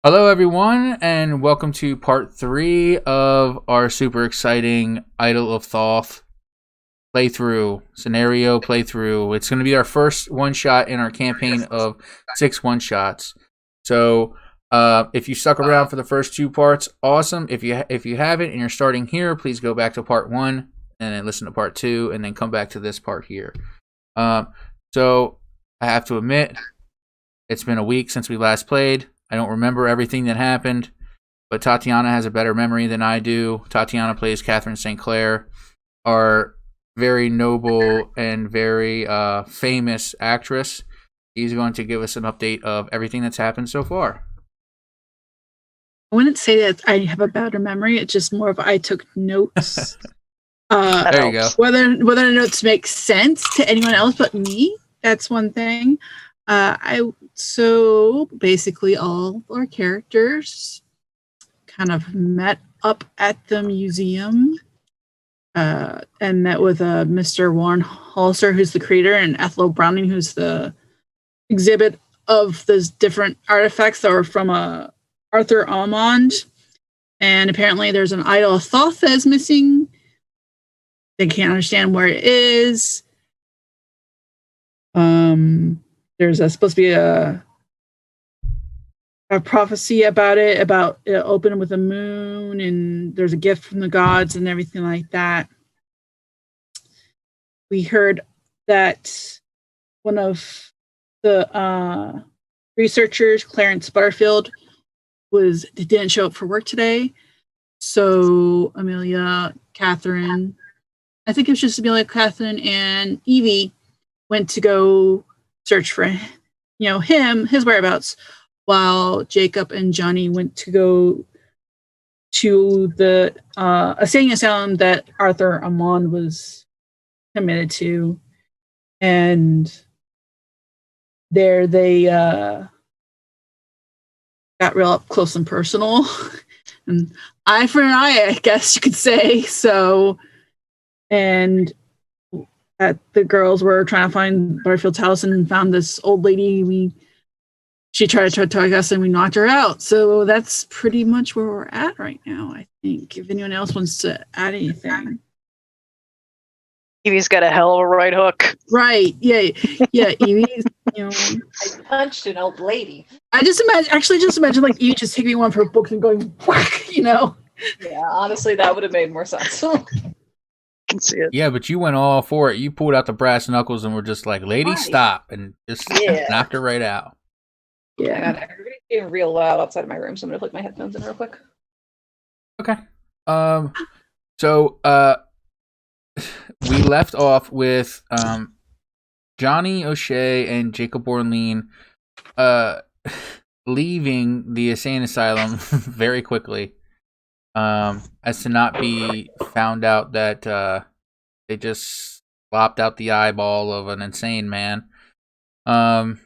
Hello, everyone, and welcome to part 3 of our super exciting Idol of Thoth scenario playthrough. It's going to be our first one-shot in our campaign of 6 one-shots. So, if you stuck around for the first 2 parts, awesome. If you haven't and you're starting here, please go back to part 1 and then listen to part 2 and then come back to this part here. So, I have to admit, it's been a week since we last played. I don't remember everything that happened, but Tatiana has a better memory than I do. Tatiana plays Kathrine St. Clair, our very noble and very famous actress. She's going to give us an update of everything that's happened so far. I wouldn't say that I have a better memory. It's just more of I took notes. There you go. Whether the notes make sense to anyone else but me, that's one thing. So basically all our characters kind of met up at the museum and met with Mr. Warren Hollister, who's the creator, and Ethel Browning, who's the exhibit of those different artifacts that were from Arthur Almond. And apparently there's an Idol of Thoth that is missing. They can't understand where it is. There's supposed to be a prophecy about it opening with the moon, and there's a gift from the gods and everything like that. We heard that one of the researchers, Clarence Butterfield, didn't show up for work today. So Amelia, Kathrine, I think it was just Amelia, Kathrine, and Evie went to go search for his whereabouts, while Jacob and Johnny went to go to the insane asylum that Arthur Amon was committed to. And there they got real up close and personal. And eye for an eye, I guess you could say. So, and the girls were trying to find Butterfield's house and found this old lady. She tried to talk us and we knocked her out. So that's pretty much where we're at right now, I think. If anyone else wants to add anything. Evie's got a hell of a right hook. Right. Yeah. Evie's, I punched an old lady. I just imagine like Evie just taking one of her books and going whack, Yeah, honestly, that would have made more sense. Can see it. Yeah, but you went all for it. You pulled out the brass knuckles and were just like, lady, stop, and just knocked her right out. Yeah. Everybody's getting real loud outside of my room, so I'm gonna put my headphones in real quick. Okay. So we left off with Johnny O'Shea and Jacob Orlean leaving the insane asylum very quickly, as to not be found out that they just lopped out the eyeball of an insane man. And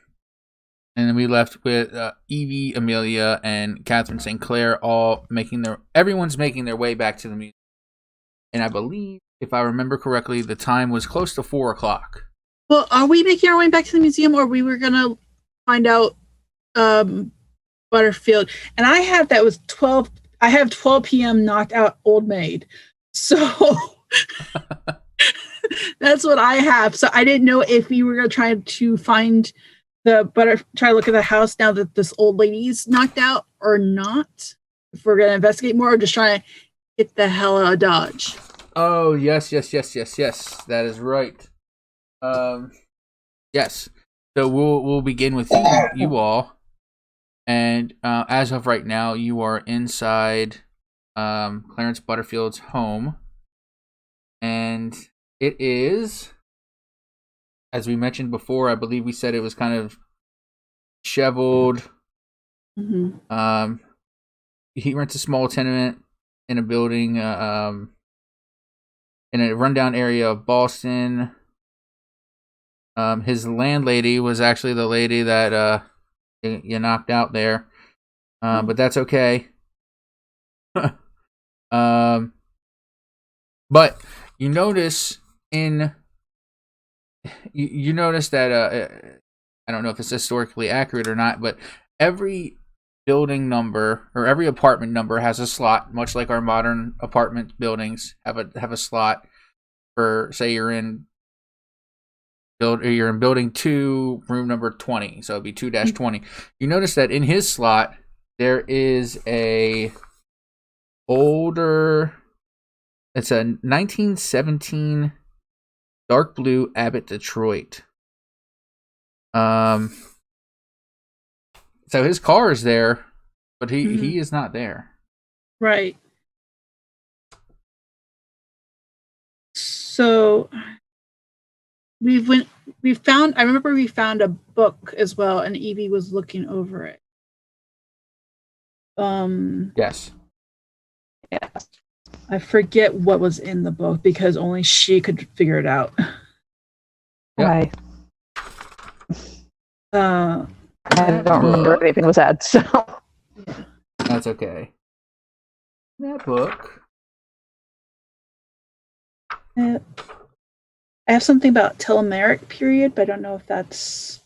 then we left with Evie, Amelia, and Kathrine St. Clair everyone's making their way back to the museum. And I believe, if I remember correctly, the time was close to 4 o'clock. Well, are we making our way back to the museum, or we were gonna find out Butterfield? And I have 12 p.m. knocked out old maid. So that's what I have. So I didn't know if we were gonna try to find try to look at the house now that this old lady's knocked out or not. If we're gonna investigate more, or just trying to get the hell out of Dodge. Oh, yes. That is right. Yes. So we'll begin with you all. And as of right now, you are inside Clarence Butterfield's home. And it is, as we mentioned before, I believe we said it was kind of disheveled. Mm-hmm. He rents a small tenement in a building in a rundown area of Boston. His landlady was actually the lady that you knocked out there, but that's okay. But you notice you notice that I don't know if it's historically accurate or not, but every building number or every apartment number has a slot, much like our modern apartment buildings have a slot for, say you're in building 2, room number 20, so it'd be 2-20. You notice that in his slot there is a older, it's a 1917 dark blue Abbott Detroit. So his car is there, but he is not there. Right. So I remember we found a book as well, and Evie was looking over it. Yes. Yeah. I forget what was in the book because only she could figure it out. Why? Uh, I don't remember if anything was said, so. That's okay. That book. I have something about telomeric period, but I don't know if that's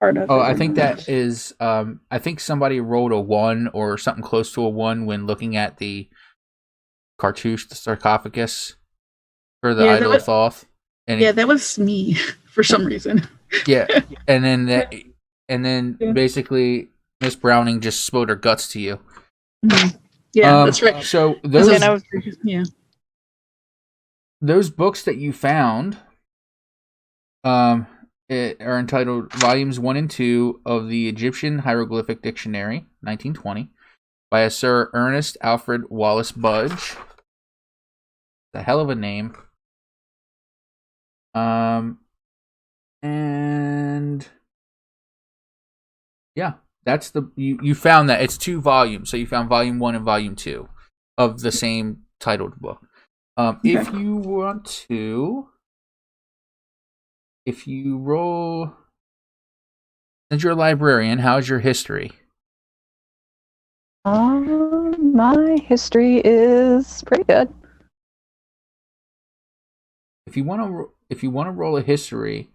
part of it. Oh, I think that is. I think somebody rolled a 1 or something close to a 1 when looking at the cartouche, the sarcophagus for the Idol of Thoth. And that was me for some reason. Yeah, and then basically Miss Browning just spilled her guts to you. Mm-hmm. Yeah, that's right. So those books that you found are entitled Volumes 1 and 2 of the Egyptian Hieroglyphic Dictionary, 1920, by a Sir Ernest Alfred Wallace Budge. A hell of a name. And yeah, that's you found that it's 2 volumes. So you found volume 1 and volume 2 of the same titled book. If you want to, if you roll, since you're a librarian, how's your history? My history is pretty good. If you want to roll a history,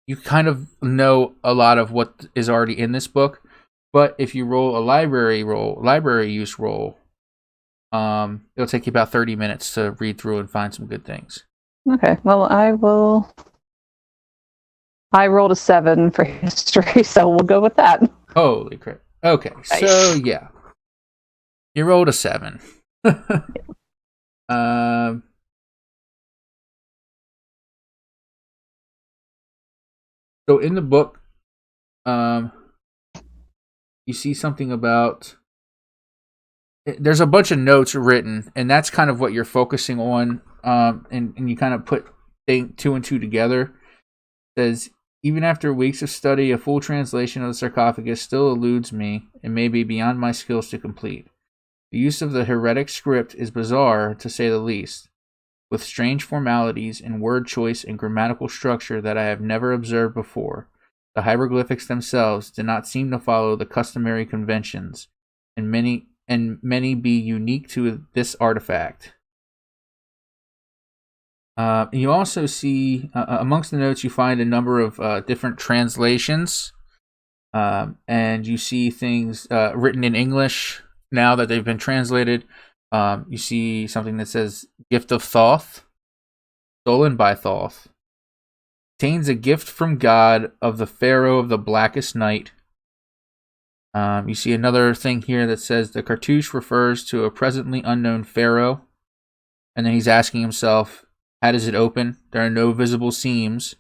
you kind of know a lot of what is already in this book. But if you roll a library use roll, it'll take you about 30 minutes to read through and find some good things. Okay, well, I rolled a 7 for history, so we'll go with that. Holy crap. Okay, so yeah. You rolled a 7. So in the book, you see something about, there's a bunch of notes written, and that's kind of what you're focusing on, and you kind of put 2 and 2 together. It says, even after weeks of study, a full translation of the sarcophagus still eludes me and may be beyond my skills to complete. The use of the heretic script is bizarre, to say the least, with strange formalities in word choice and grammatical structure that I have never observed before. The hieroglyphics themselves do not seem to follow the customary conventions, and many be unique to this artifact. You also see, amongst the notes, you find a number of different translations, and you see things written in English now that they've been translated. You see something that says Gift of Thoth, stolen by Thoth. Contains a gift from God of the Pharaoh of the Blackest Night. You see another thing here that says the cartouche refers to a presently unknown Pharaoh. And then he's asking himself, how does it open? There are no visible seams.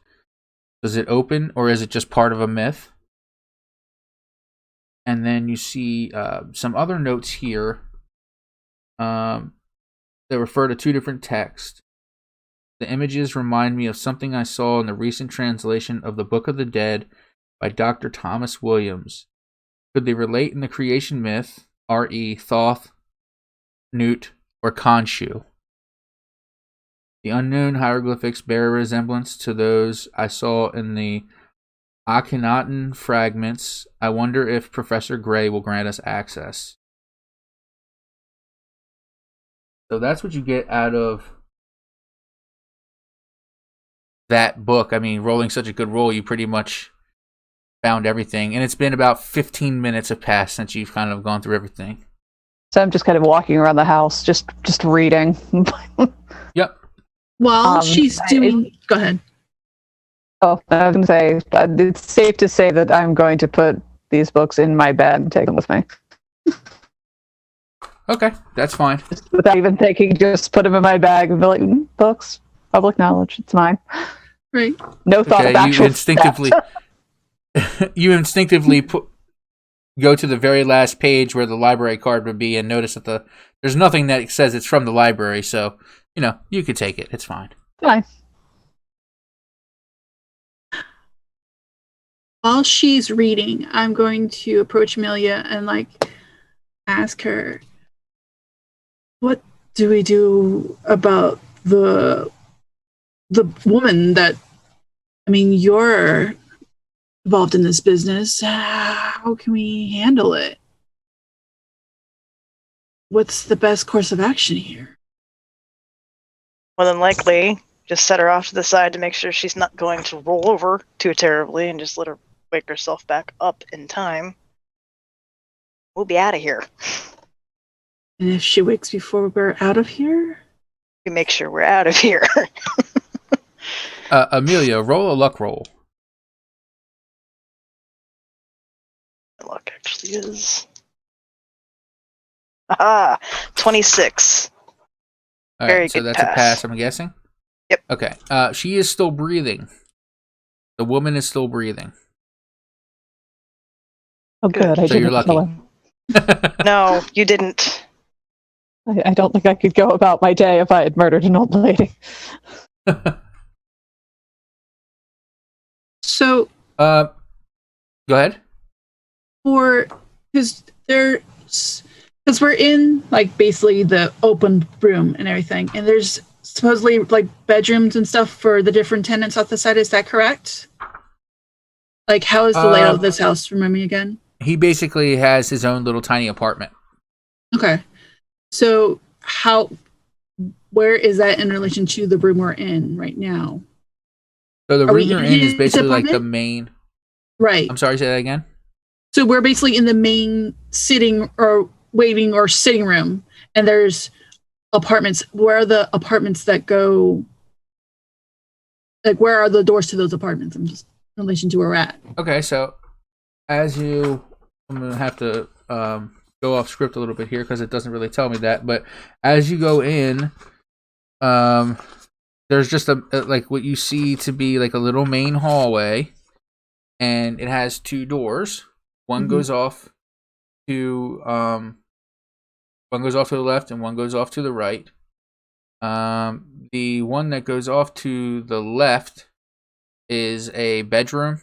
Does it open, or is it just part of a myth? And then you see some other notes here that refer to 2 different texts. The images remind me of something I saw in the recent translation of the Book of the Dead by Dr. Thomas Williams. Could they relate in the creation myth, R.E., Thoth, Newt, or Khonshu? The unknown hieroglyphics bear a resemblance to those I saw in the Akhenaten fragments. I wonder if Professor Gray will grant us access. So that's what you get out of that book. I mean, rolling such a good roll, you pretty much found everything, and it's been about 15 minutes have passed since you've kind of gone through everything. So I'm just kind of walking around the house, just reading. Yep. While she's doing... Go ahead. Oh, I was going to say, it's safe to say that I'm going to put these books in my bed and take them with me. Okay, that's fine. Just without even thinking, just put them in my bag and be like, books, public knowledge, it's mine. Right. No thought of actual you instinctively go to the very last page where the library card would be and notice that there's nothing that says it's from the library, so, you could take it. It's fine. Fine. While she's reading, I'm going to approach Amelia and ask her, what do we do about the woman that, you're involved in this business. How can we handle it? What's the best course of action here? More than likely, just set her off to the side to make sure she's not going to roll over too terribly and just let her wake herself back up in time. We'll be out of here. And if she wakes before we're out of here? We make sure we're out of here. Amelia, roll a luck roll. My luck actually is... 26. All Very right, so good that's pass. a pass, I'm guessing? Yep. Okay. She is still breathing. The woman is still breathing. Oh, good. I So you're didn't kill lucky. her. No, you didn't. I don't think I could go about my day if I had murdered an old lady. So, go ahead. Because we're in basically the open room and everything, and there's supposedly bedrooms and stuff for the different tenants off the side. Is that correct? How is the layout of this house? Remind me again. He basically has his own little tiny apartment. Okay, so where is that in relation to the room we're in right now? So the Are room we you're in in is his basically the apartment? main. Right. I'm sorry, say that again. So we're basically in the main sitting or waiting or sitting room, and there's apartments. Where are the apartments that go? Where are the doors to those apartments? I'm just in relation to where we're at. Okay, so I'm gonna have to go off script a little bit here because it doesn't really tell me that. But as you go in, there's just what you see to be a little main hallway, and it has two doors. One goes off to the left, and one goes off to the right. The one that goes off to the left is a bedroom,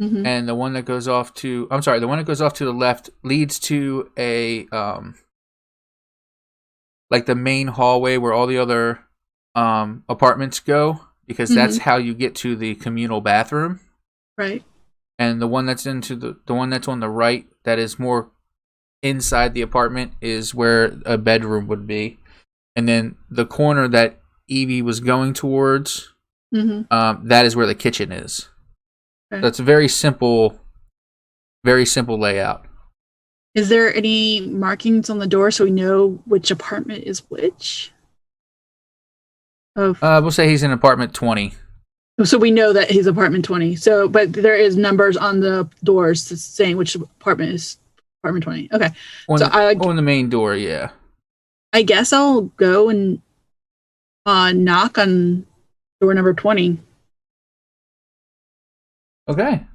and the one that goes off to the left leads to a the main hallway where all the other apartments go, because that's how you get to the communal bathroom. Right. And the one that's on the right, that is more inside the apartment, is where a bedroom would be. And then the corner that Evie was going towards, that is where the kitchen is. Okay. That's a very simple layout. Is there any markings on the door so we know which apartment is which? We'll say he's in apartment 20. So we know that he's apartment 20. So, but there is numbers on the doors saying which apartment is apartment 20. Okay. On the main door, yeah. I guess I'll go and knock on door number 20. Okay.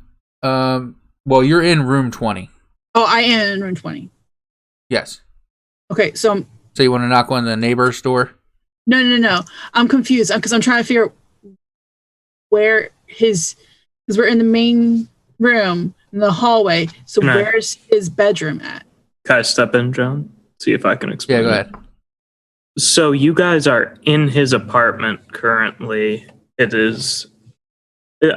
Well, you're in room 20. Oh, I am in room 20. Yes. Okay, so you want to knock on the neighbor's door? No. I'm confused because I'm trying to figure out where because we're in the main room in the hallway. So where's his bedroom at? Can I step in, John? See if I can explain. Yeah, go ahead. So you guys are in his apartment currently. It is...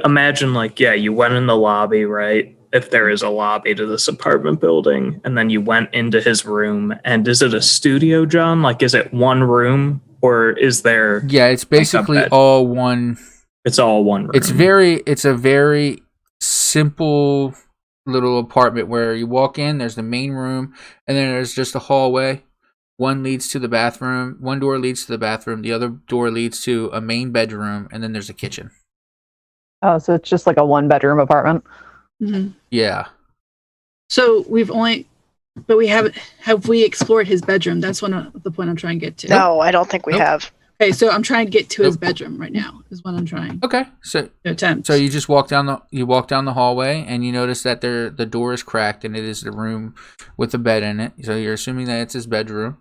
Imagine you went in the lobby, right? If there is a lobby to this apartment building, and then you went into his room. And is it a studio, John? Is it one room, or is there... Yeah, it's basically all one... It's all one room. It's a very simple little apartment where you walk in, there's the main room, and then there's just a hallway. One leads to the bathroom, one door leads to the bathroom, the other door leads to a main bedroom, and then there's a kitchen. Oh, so it's just like a 1-bedroom apartment. Mhm. Yeah. So we haven't. Have we explored his bedroom? That's the point I'm trying to get to. No, I don't think we Nope. have. Okay, so I'm trying to get to his Nope. bedroom right now. Is what I'm trying Okay. to attempt. So you just walk down the hallway, and you notice that the door is cracked, and it is the room with the bed in it. So you're assuming that it's his bedroom.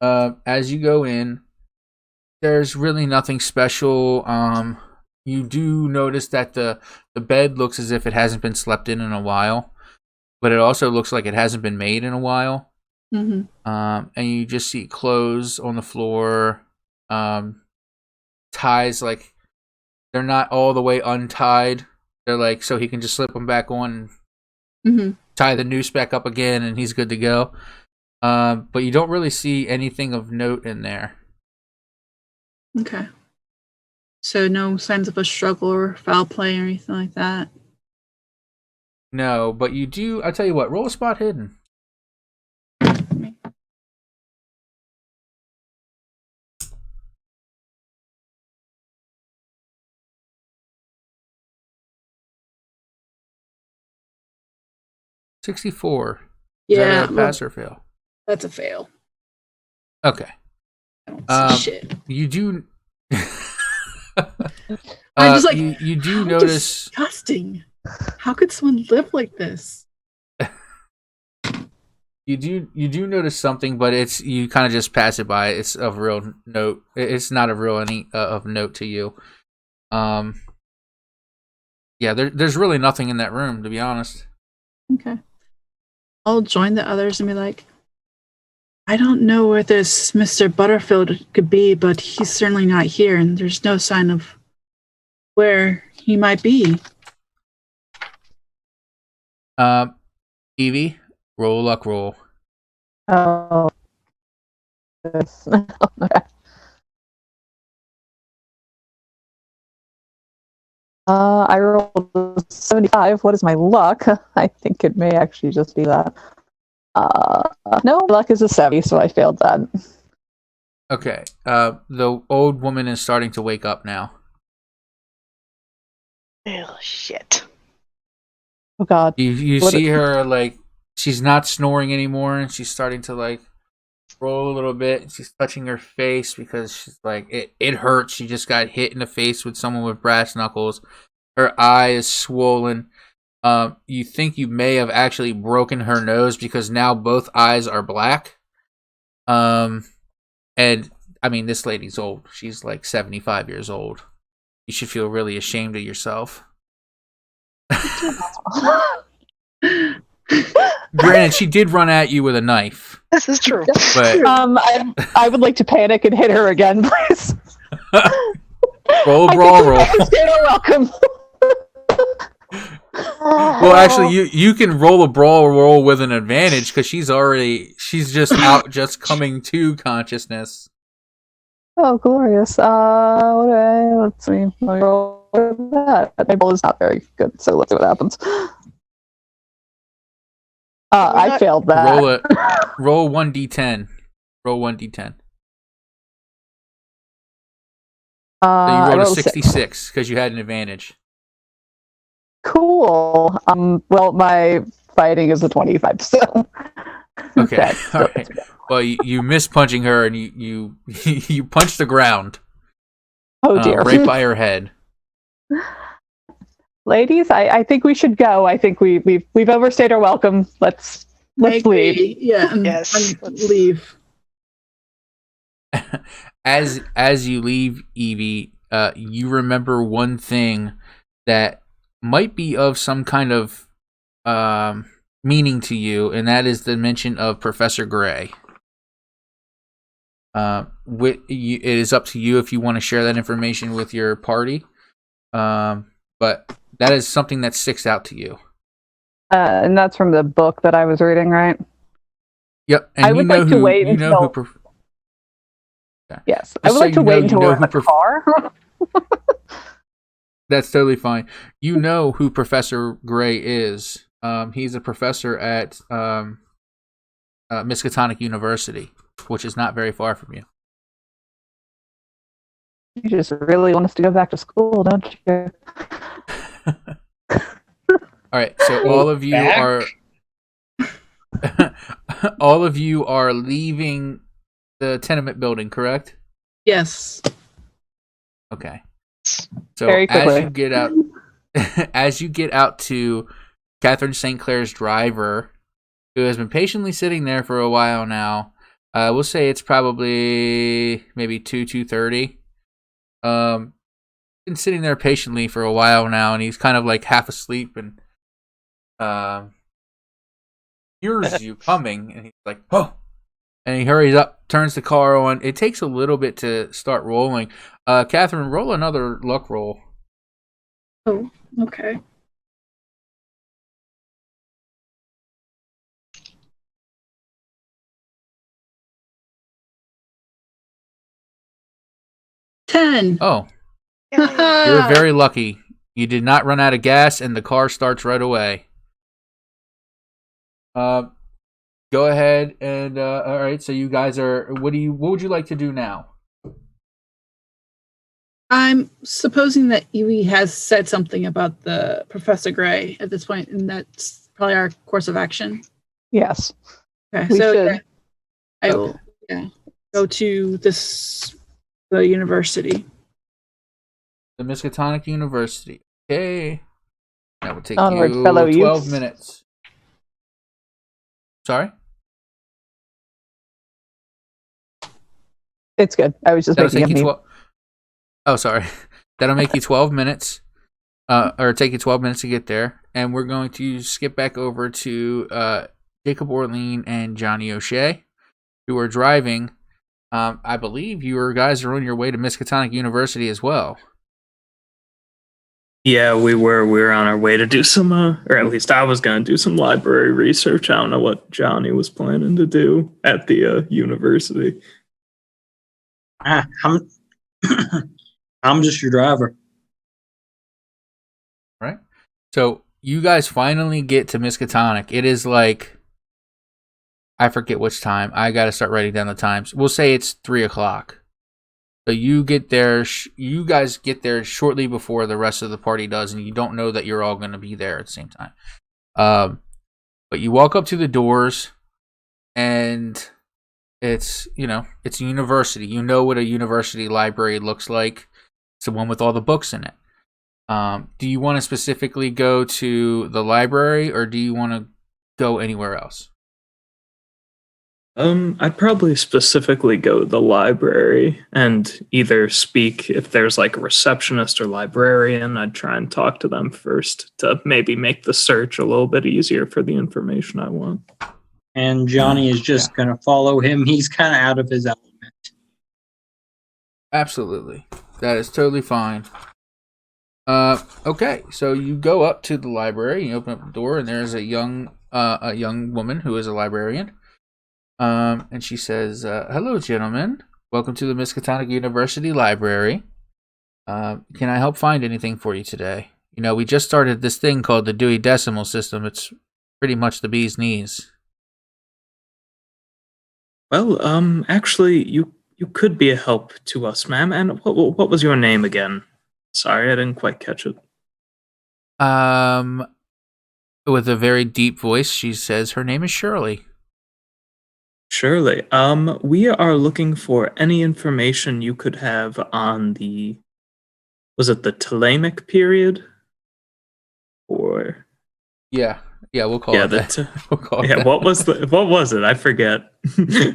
As you go in, there's really nothing special. You do notice that the bed looks as if it hasn't been slept in a while, but it also looks like it hasn't been made in a while. Mm-hmm. And you just see clothes on the floor, ties, like they're not all the way untied. They're like, so he can just slip them back on and Mm-hmm. tie the noose back up again, and he's good to go. But you don't really see anything of note in there. Okay. So no signs of a struggle or foul play or anything like that. No, but you do. I'll tell you what. Roll a spot hidden. $64. Is Yeah, that a pass or fail? that's a fail. Okay. I don't see shit. You do. I'm just like, you do how notice. disgusting. How could someone live like this? You do notice something, but you kind of just pass it by. It's of real note. It's not of real any of note to you. Yeah, there's really nothing in that room, to be honest. Okay. I'll join the others and be like, I don't know where this Mr. Butterfield could be, but he's certainly not here, and there's no sign of where he might be. Evie, roll a luck roll. Oh. Yes. Okay. I rolled a 75. What is my luck? I think it may actually just be that. No, luck is a 70, so I failed that. Okay. The old woman is starting to wake up now. Oh shit. Oh God. You What- see her, like, she's not snoring anymore, and she's starting to, like, roll a little bit, and she's touching her face because she's like, it hurts. She just got hit in the face with someone with brass knuckles. Her eye is swollen. You think you may have actually broken her nose because now both eyes are black. And I mean, this lady's old. She's like 75 years old. You should feel really ashamed of yourself. Granted, she did run at you with a knife, This is true. but I would like to panic and hit her again, please. roll, brawl, roll. You're welcome. Well, actually, you can roll a brawl roll with an advantage because she's just out, just coming to consciousness. Oh, glorious. Let's see. Let me roll with that. My roll is not very good, so let's see what happens. I failed that. Roll 1d10. Roll 1d10. So you I rolled a rolled a 66 because you had an advantage. Cool. Well, my fighting is a 25, so. Okay, That's all right. Well, you miss punching her, and you you punch the ground. Oh dear. Right by her head. Ladies, I think we should go. I think we've overstayed our welcome. Let's I agree. leave. Yeah, Yes, and let's- leave. As you leave, Evie, you remember one thing that might be of some kind of meaning to you, and that is the mention of Professor Gray. It is up to you if you want to share that information with your party, but that is something that sticks out to you. And that's from the book that I was reading, right? Yep, and I would like to wait until. Okay. Yes, I Just would so like to you wait know, until you know we're in who the car. That's totally fine. You know who Professor Gray is. He's a professor at Miskatonic University, which is not very far from you. You just really want us to go back to school, don't you? All right, so all of you are all of you are leaving the tenement building, correct? Yes. Okay. So Very quickly. as you get out to Kathrine St. Clair's driver, who has been patiently sitting there for a while now. We'll say it's probably maybe 2:30. Been sitting there patiently for a while now, and he's kind of like half asleep and hears you coming, and he's like, "Oh!" And he hurries up, turns the car on. It takes a little bit to start rolling. Kathrine, roll another luck roll. Oh, okay. $10. Oh, Yay. you're very lucky. You did not run out of gas, and the car starts right away. Go ahead and all right. So you guys are. What would you like to do now? I'm supposing that Evie has said something about the Professor Gray at this point, and that's probably our course of action. Yes. Okay, We so should. yeah, I will go to the university. The Miskatonic University. Okay. That will take Onward, you fellow 12 youths. minutes. Sorry? It's good. I was just That'll making take a you meme. 12. Oh, sorry. That'll make you 12 minutes. Or take you 12 minutes to get there. And we're going to skip back over to Jacob Orlean and Johnny O'Shea, who are driving. I believe you guys are on your way to Miskatonic University as well. Yeah, we were on our way to do some, or at least I was going to do some library research. I don't know what Johnny was planning to do at the university. I'm I'm just your driver. Right? So you guys finally get to Miskatonic. It is like, I forget which time. I got to start writing down the times. We'll say it's 3:00. So you get there. You guys get there shortly before the rest of the party does, and you don't know that you're all going to be there at the same time. But you walk up to the doors, and it's it's a university. You know what a university library looks like. It's the one with all the books in it. Do you want to specifically go to the library, or do you want to go anywhere else? I'd probably specifically go to the library and either speak if there's like a receptionist or librarian. I'd try and talk to them first to maybe make the search a little bit easier for the information I want. And Johnny is just going to follow him. He's kind of out of his element. Absolutely. That is totally fine. Okay, so you go up to the library, you open up the door, and there's a young woman who is a librarian. And she says, "Hello, gentlemen. Welcome to the Miskatonic University Library. Can I help find anything for you today? We just started this thing called the Dewey Decimal System. It's pretty much the bee's knees." Well, actually, you could be a help to us, ma'am. And what was your name again? Sorry, I didn't quite catch it. With a very deep voice, she says her name is Shirley. Surely. We are looking for any information you could have on was it the Ptolemaic period? Or Yeah, we'll call it that. We'll call it that. what was it? I forget.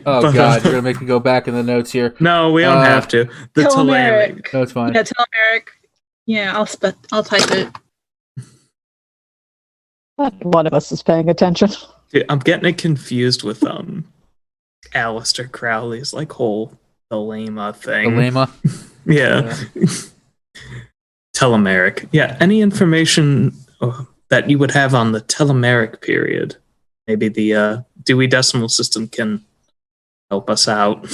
Oh God, you're gonna make me go back in the notes here. No, we don't have to. The Ptolemaic. No, it's fine. Yeah, Telemeric. Yeah, I'll type it. One of us is paying attention. Dude, I'm getting it confused with Aleister Crowley's like whole Thelema thing. Thelema. Yeah. Telemeric. Yeah, any information that you would have on the Telemeric period. Maybe the Dewey Decimal System can help us out.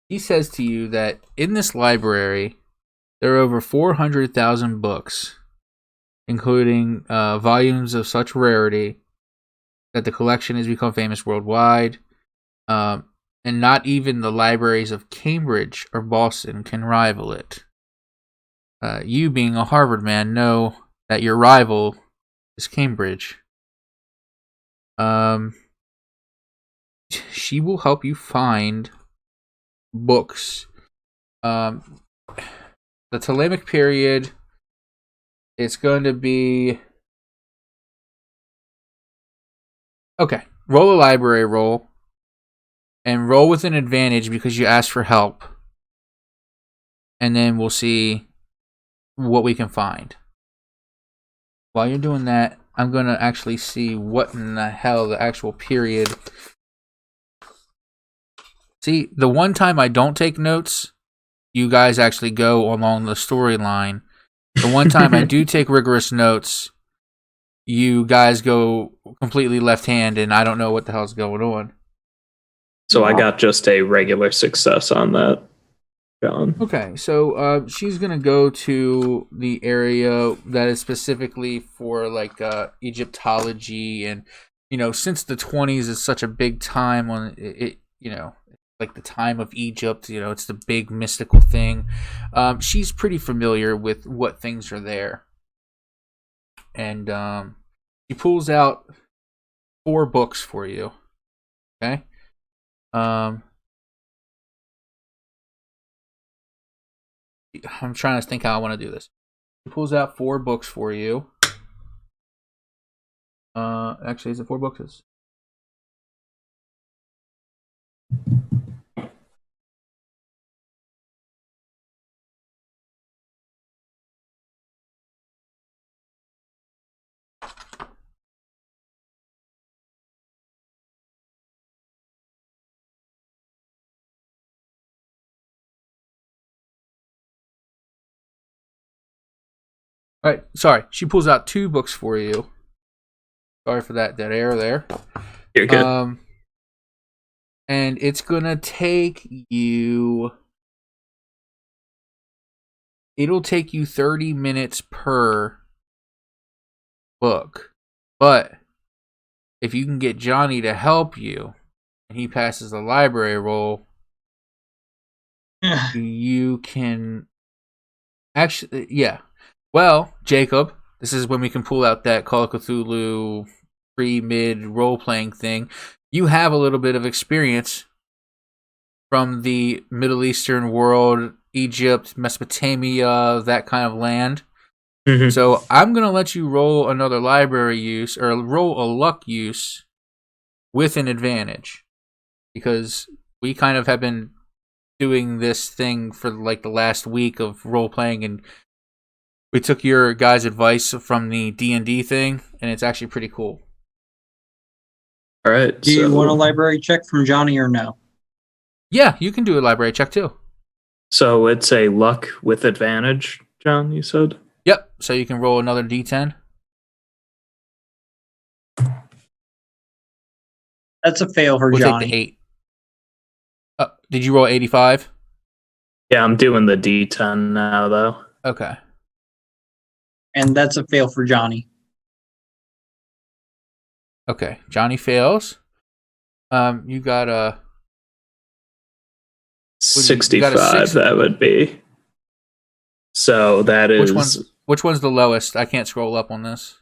he says to you that in this library, there are over 400,000 books, including volumes of such rarity that the collection has become famous worldwide. And not even the libraries of Cambridge or Boston can rival it. You, being a Harvard man, know that your rival is Cambridge. She will help you find books. The Ptolemaic period, it's going to be... Okay, roll a library roll. And roll with an advantage because you asked for help. And then we'll see what we can find. While you're doing that, I'm going to actually see what in the hell the actual period... See, the one time I don't take notes, you guys actually go along the storyline. The one time I do take rigorous notes, you guys go completely left-hand, and I don't know what the hell's going on. So I got just a regular success on that, John. Okay, so she's going to go to the area that is specifically for, like, Egyptology, and, you know, since the 20s is such a big time on it, you know, like the time of Egypt, you know, it's the big mystical thing. She's pretty familiar with what things are there. And she pulls out 4 books for you. Okay? I'm trying to think how I want to do this. She pulls out 4 books for you. Actually, is it 4 books? All right, sorry. She pulls out 2 books for you. Sorry for that dead air there. You're good. And it's gonna take you... It'll take you 30 minutes per book. But if you can get Johnny to help you, and he passes the library roll, you can... Actually, yeah. Well, Jacob, this is when we can pull out that Call of Cthulhu pre-mid role-playing thing. You have a little bit of experience from the Middle Eastern world, Egypt, Mesopotamia, that kind of land. Mm-hmm. So I'm going to let you roll another library use, or roll a luck use with an advantage. Because we kind of have been doing this thing for like the last week of role-playing, and we took your guys' advice from the D&D thing, and it's actually pretty cool. All right. Do you want a library check from Johnny or no? Yeah, you can do a library check too. So it's a luck with advantage, John, you said? Yep, so you can roll another D10. That's a fail for We'll Johnny. take the 8. Did you roll 85? Yeah, I'm doing the D10 now, though. Okay. And that's a fail for Johnny. Okay, Johnny fails. You got a 65, that would be. So that is... Which one's the lowest? I can't scroll up on this.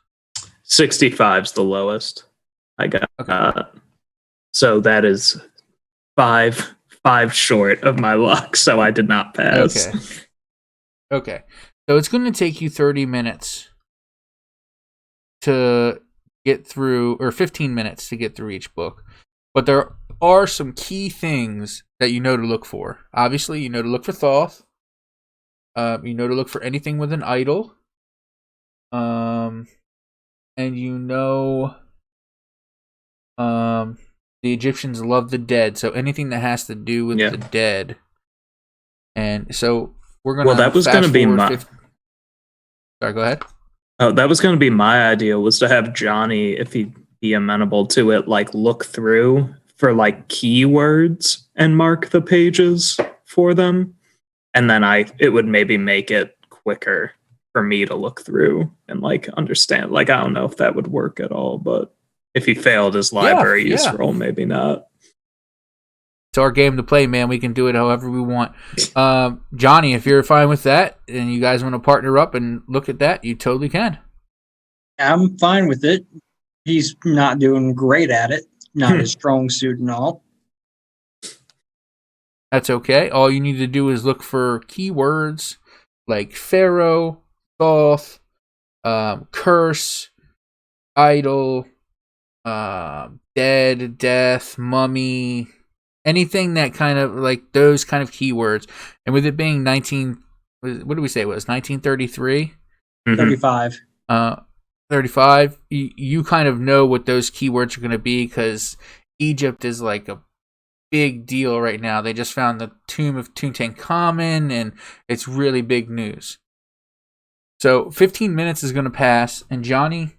65's the lowest I got. Okay. So that is 5 short of my luck, so I did not pass. Okay. So it's going to take you 30 minutes to get through, or 15 minutes to get through each book. But there are some key things that you know to look for. Obviously, you know to look for Thoth. You know to look for anything with an idol. And you know the Egyptians love the dead, so anything that has to do with the dead. And so we're going to... Well, that was going to be my... Sorry, go ahead. Oh, that was going to be my idea, was to have Johnny, if he'd be amenable to it, like look through for like keywords and mark the pages for them, and then it would maybe make it quicker for me to look through and like understand. Like, I don't know if that would work at all, but if he failed his library use roll, maybe not. It's our game to play, man. We can do it however we want. Johnny, if you're fine with that and you guys want to partner up and look at that, you totally can. I'm fine with it. He's not doing great at it. Not his strong suit and all. That's okay. All you need to do is look for keywords like Pharaoh, Thoth, curse, idol, dead, death, mummy, anything that kind of like those kind of keywords. And with it being what did we say it was 1933? 35. 35. You kind of know what those keywords are going to be because Egypt is like a big deal right now. They just found the tomb of Tutankhamun, and it's really big news. So 15 minutes is going to pass, and Johnny,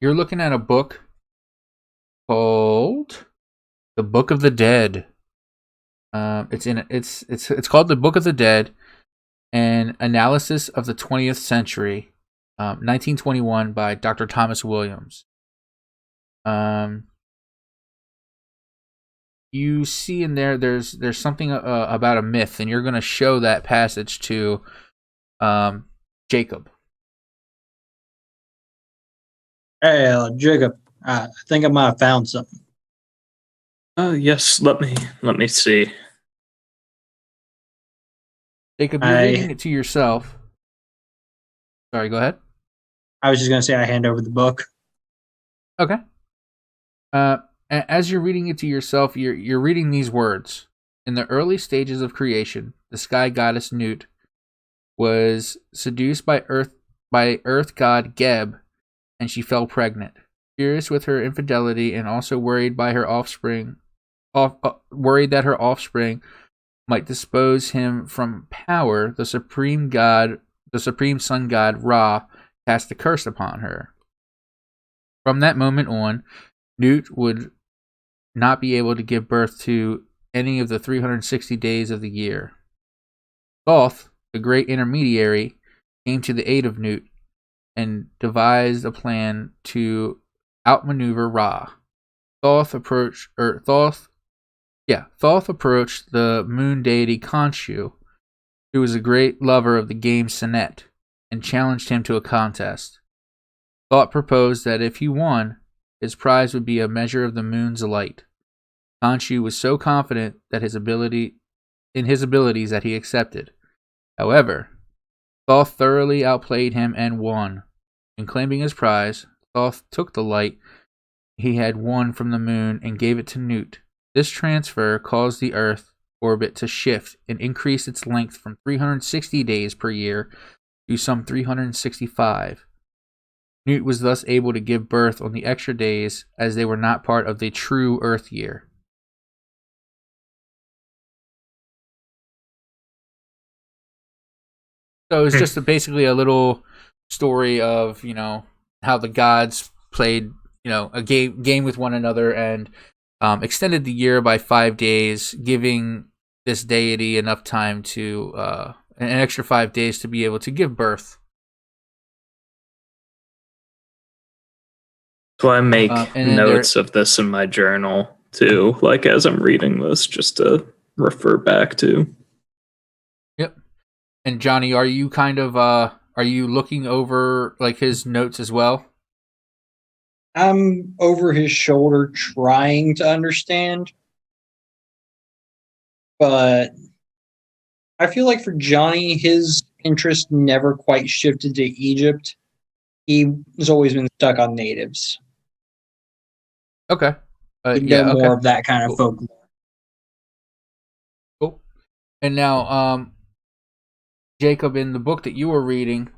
you're looking at a book called The Book of the Dead. It's called The Book of the Dead, an analysis of the 20th century, 1921 by Dr. Thomas Williams. You see in there's something about a myth, and you're going to show that passage to Jacob. Hey, Jacob, I think I might have found something. Yes, let me see. Jacob, you're reading it to yourself. Sorry, go ahead. I was just going to say I hand over the book. Okay. As you're reading it to yourself, you're reading these words. In the early stages of creation, the sky goddess Nut was seduced by Earth god Geb, and she fell pregnant. Furious with her infidelity and also worried by her offspring, worried that her offspring might dispose him from power, the supreme sun god Ra cast a curse upon her. From that moment on, Nut would not be able to give birth to any of the 360 days of the year. Thoth, the great intermediary, came to the aid of Nut and devised a plan to outmaneuver Ra. Thoth approached the moon deity Khonshu, who was a great lover of the game Senet, and challenged him to a contest. Thoth proposed that if he won, his prize would be a measure of the moon's light. Khonshu was so confident that his abilities that he accepted. However, Thoth thoroughly outplayed him and won. In claiming his prize, Thoth took the light he had won from the moon and gave it to Nut. This transfer caused the Earth orbit to shift and increase its length from 360 days per year to some 365. Nut was thus able to give birth on the extra days as they were not part of the true Earth year. So it's just basically a little story of, how the gods played, a game with one another and extended the year by 5 days, giving this deity enough time to an extra 5 days to be able to give birth. So I make notes of this in my journal too, like as I'm reading this, just to refer back to. Yep. And Johnny, are you kind of are you looking over like his notes as well? I'm over his shoulder trying to understand. But I feel like for Johnny, his interest never quite shifted to Egypt. He has always been stuck on natives. Okay. More of that kind of folklore. Cool. And now, Jacob, in the book that you were reading,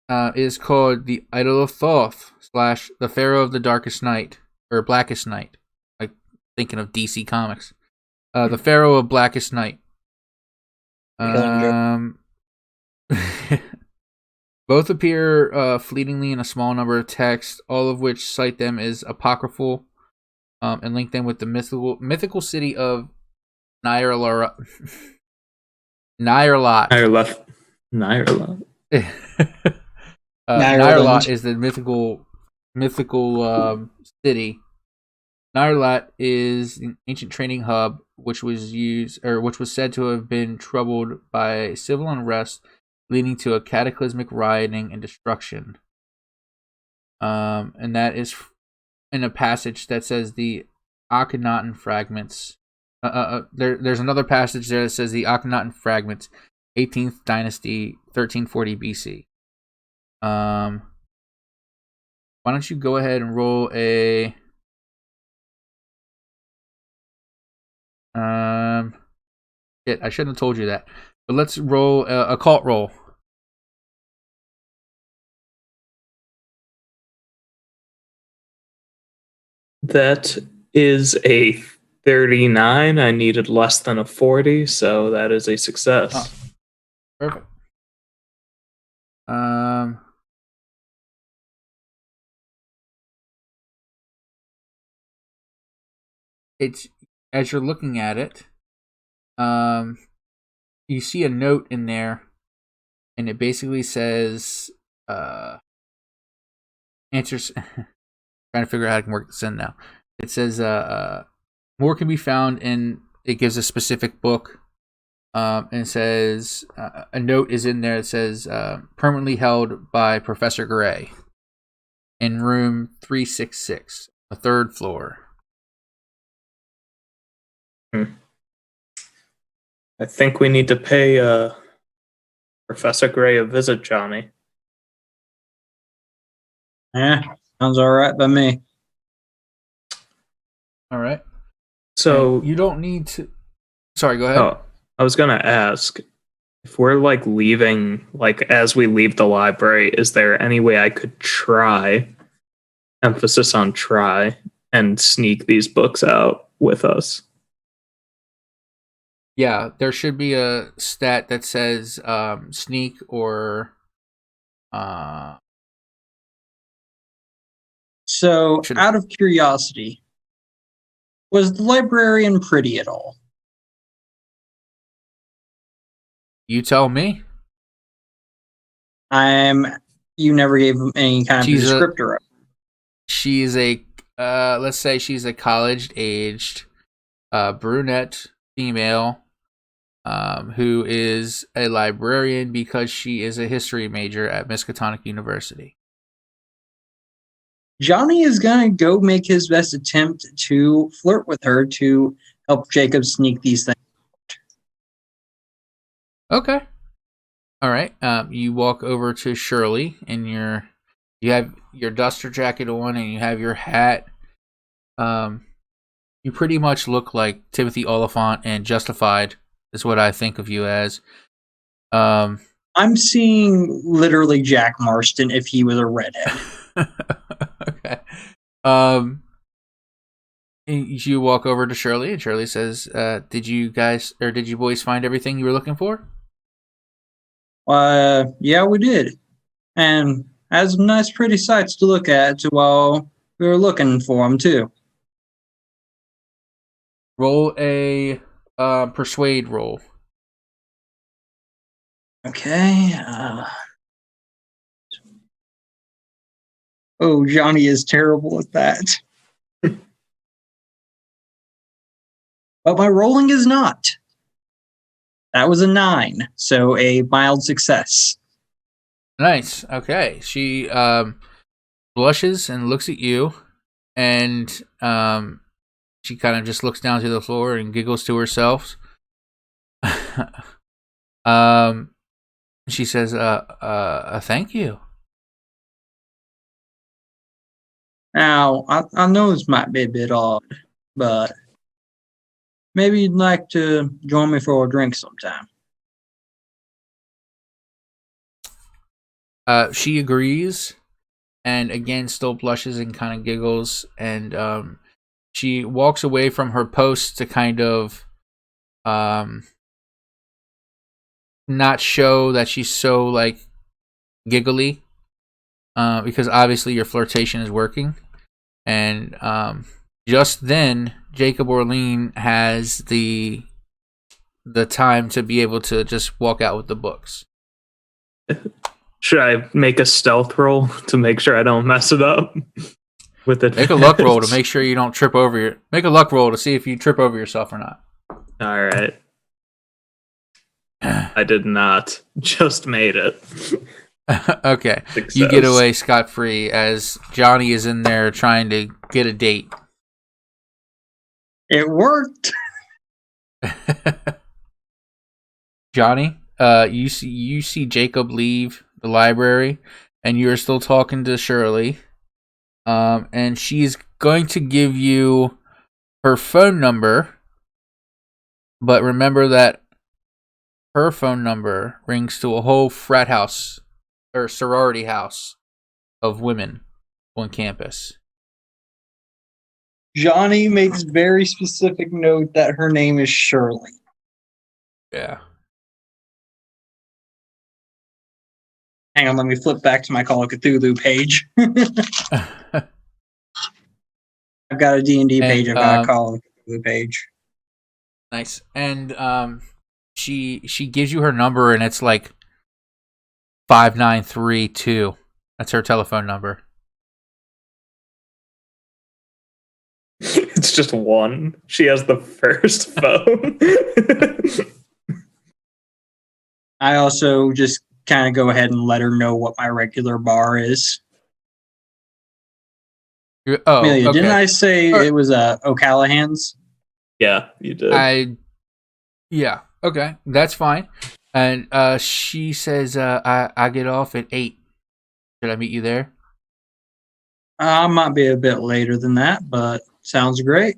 is called The Idol of Thoth / The Pharaoh of the Darkest Night, or Blackest Night. Like thinking of DC Comics. The Pharaoh of Blackest Night. Both appear fleetingly in a small number of texts, all of which cite them as apocryphal, and link them with the mythical city of Nyarlathotep. Nyarlathotep. Nyarlathotep is the mythical city. Nyarlathotep is an ancient training hub which was said to have been troubled by civil unrest, leading to a cataclysmic rioting and destruction. And that is in a passage that says the Akhenaten fragments. There's another passage there that says the Akhenaten fragments, 18th dynasty, 1340 BC. Why don't you go ahead and roll a shit, I shouldn't have told you that. But let's roll a occult roll. That is a 39. I needed less than a 40, so that is a success. Oh, perfect. It's as you're looking at it, you see a note in there, and it basically says, answers. Trying to figure out how I can work this in now. It says, more can be found in. It gives a specific book, and it says a note is in there that says permanently held by Professor Gray in room 366, the third floor. I think we need to pay Professor Gray a visit, Johnny. Yeah, sounds all right by me. All right. So and you don't need to. Sorry, go ahead. Oh, I was gonna ask if we're like leaving, like as we leave the library, is there any way I could try, emphasis on try, and sneak these books out with us? Yeah, there should be a stat that says sneak or. So, out of curiosity, was the librarian pretty at all? You tell me. You never gave him any kind of descriptor. She's a, let's say she's a college-aged brunette female who is a librarian because she is a history major at Miskatonic University. Johnny is going to go make his best attempt to flirt with her to help Jacob sneak these things. Okay. All right. You walk over to Shirley and you have your duster jacket on and you have your hat. You pretty much look like Timothy Oliphant and Justified is what I think of you as. I'm seeing literally Jack Marston if he was a redhead. Okay. You walk over to Shirley and Shirley says, did you boys find everything you were looking for? Yeah, we did. And had some nice pretty sights to look at while we were looking for them too. Roll a persuade roll. Okay. Oh, Johnny is terrible at that. But my rolling is not. That was a 9, so a mild success. Nice. Okay. She blushes and looks at you, and she kind of just looks down to the floor and giggles to herself. She says, thank you. Now, I know this might be a bit odd, but maybe you'd like to join me for a drink sometime. She agrees, and again still blushes and kind of giggles, and she walks away from her post to kind of not show that she's so like giggly, because obviously your flirtation is working. And just then, Jacob Orlean has the the time to be able to just walk out with the books. Should I make a stealth roll to make sure I don't mess it up? With it, Make a luck roll to make sure you don't trip over your. Make a luck roll to see if you trip over yourself or not. All right. I did not. Just made it. Okay, Success. you get away scot-free as Johnny is in there trying to get a date. It worked. Johnny, you see Jacob leave the library, and you're still talking to Shirley, and she's going to give you her phone number, but remember that her phone number rings to a whole frat house or sorority house of women on campus. Johnny makes very specific note that her name is Shirley. Yeah. Hang on, let me flip back to my Call of Cthulhu page. I've got a D&D page. I've got a Call of Cthulhu page. Nice. And she gives you her number, and it's like 5932. That's her telephone number. It's just one. She has the first phone. I also just kind of go ahead and let her know what my regular bar is. Oh, Amelia, okay. didn't I say it was O'Callahan's? Yeah, you did. Yeah, okay, that's fine. And she says, I get off at 8. Should I meet you there? I might be a bit later than that, but sounds great.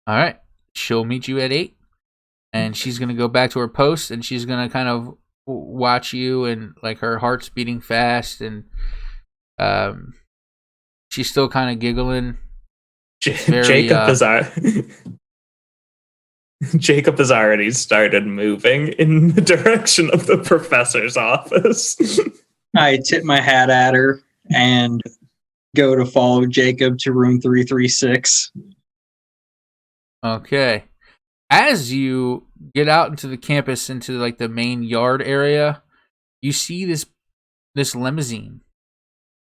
All right. She'll meet you at 8. And she's going to go back to her post, and she's going to kind of watch you, and like her heart's beating fast, and she's still kind of giggling. Jacob has already started moving in the direction of the professor's office. I tip my hat at her and go to follow Jacob to room 336. Okay. As you get out into the campus, into like the main yard area, you see this limousine,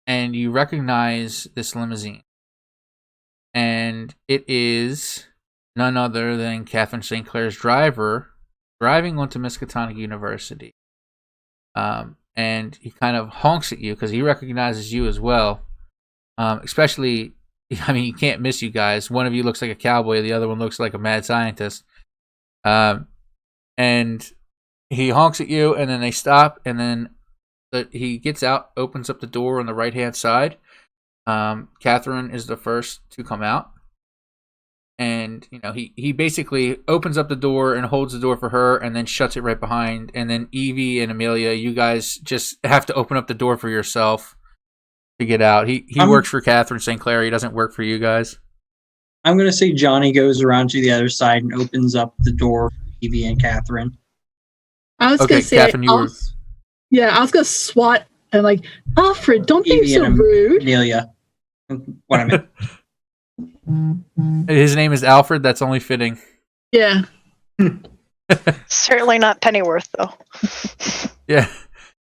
and you recognize this limousine, and it is none other than Kathrine St. Clair's driver driving onto Miskatonic University. And he kind of honks at you because he recognizes you as well. Especially, I mean, you can't miss you guys. One of you looks like a cowboy, the other one looks like a mad scientist. And he honks at you, and then they stop, and then he gets out, opens up the door on the right-hand side. Kathrine is the first to come out. And, you know, he basically opens up the door and holds the door for her, and then shuts it right behind. And then Evie and Amelia, you guys just have to open up the door for yourself to get out. He works for Kathrine St. Clair. He doesn't work for you guys. I'm going to say Johnny goes around to the other side and opens up the door for Evie and Kathrine. I was Okay, going to say, Kathrine, you were... yeah, I was going to swat and like, Alfred, don't be Evie so and rude. Amelia. What I meant. His name is Alfred. That's only fitting. Yeah. Certainly not Pennyworth, though. Yeah.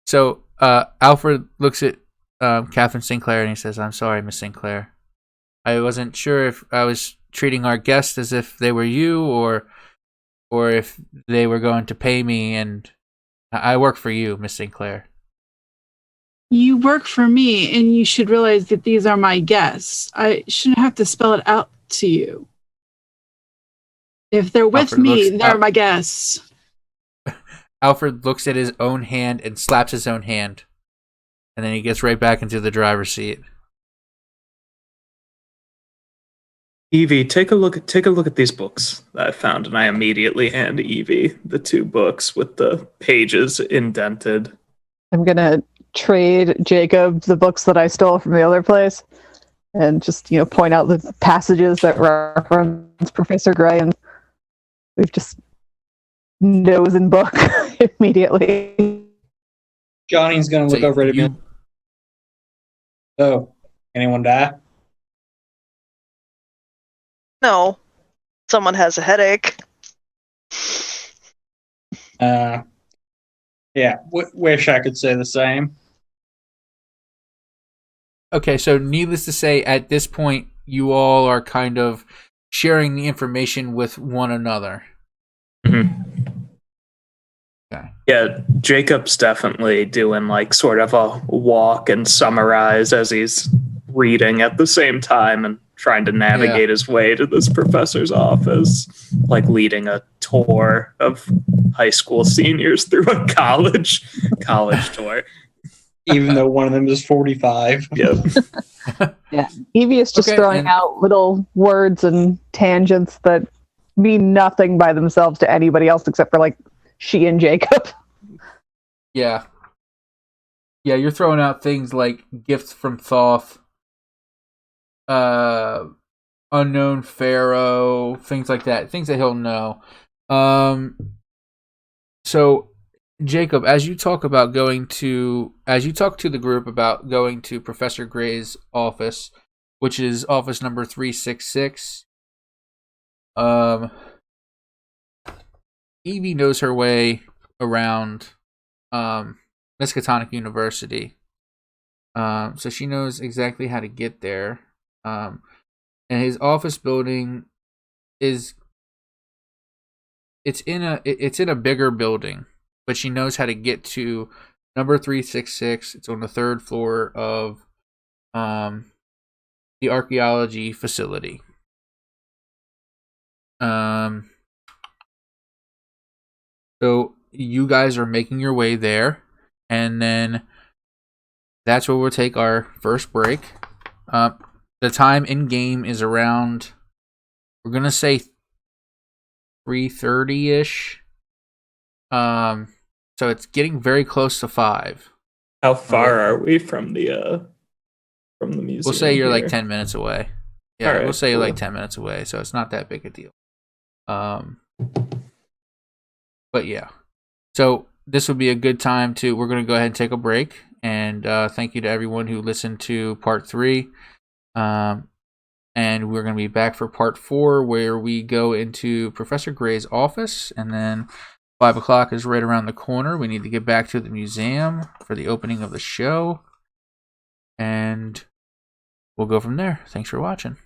So Alfred looks at Kathrine St. Clair, and he says, "I'm sorry, Miss St. Clair. I wasn't sure if I was treating our guests as if they were you, or if they were going to pay me. And I work for you, Miss St. Clair." You work for me, and you should realize that these are my guests. I shouldn't have to spell it out to you. If they're with Alfred me, looks they're up. my guests. Alfred looks at his own hand and slaps his own hand, and then he gets right back into the driver's seat. Evie, take a look at these books that I found, and I immediately hand Evie the 2 books with the pages indented. I'm gonna trade Jacob the books that I stole from the other place, and just point out the passages that reference Professor Gray, and we've just nose in book immediately. Johnny's going to look over at Amelia. So, anyone die? No. Someone has a headache. Yeah, wish I could say the same. Okay, so needless to say, at this point, you all are kind of sharing the information with one another. Mhm. Okay. Yeah, Jacob's definitely doing like sort of a walk and summarize as he's reading at the same time and trying to navigate his way to this professor's office, like leading a tour of high school seniors through a college tour. Even though one of them is 45. Yep. Yeah, Evie is just Okay, throwing and- out little words and tangents that mean nothing by themselves to anybody else except for like she and Jacob. Yeah. Yeah, you're throwing out things like gifts from Thoth, unknown pharaoh, things like that, things that he'll know. So Jacob, as you talk to the group about going to Professor Gray's office, which is office number 366, Evie knows her way around Miskatonic University. So she knows exactly how to get there. And his office building it's in a bigger building, but she knows how to get to number 366. It's on the third floor of the archaeology facility. So you guys are making your way there, and then that's where we'll take our first break. The time in game is around, we're gonna say 3:30 ish. So it's getting very close to 5. How far are we from the museum? We'll say you're here? like 10 minutes away. Yeah, All right, we'll say you're like cool. 10 minutes away, so it's not that big a deal. But yeah. So this would be a good time we're going to go ahead and take a break. And thank you to everyone who listened to part 3. And we're going to be back for part 4, where we go into Professor Gray's office. And then 5 o'clock is right around the corner. We need to get back to the museum for the opening of the show. And we'll go from there. Thanks for watching.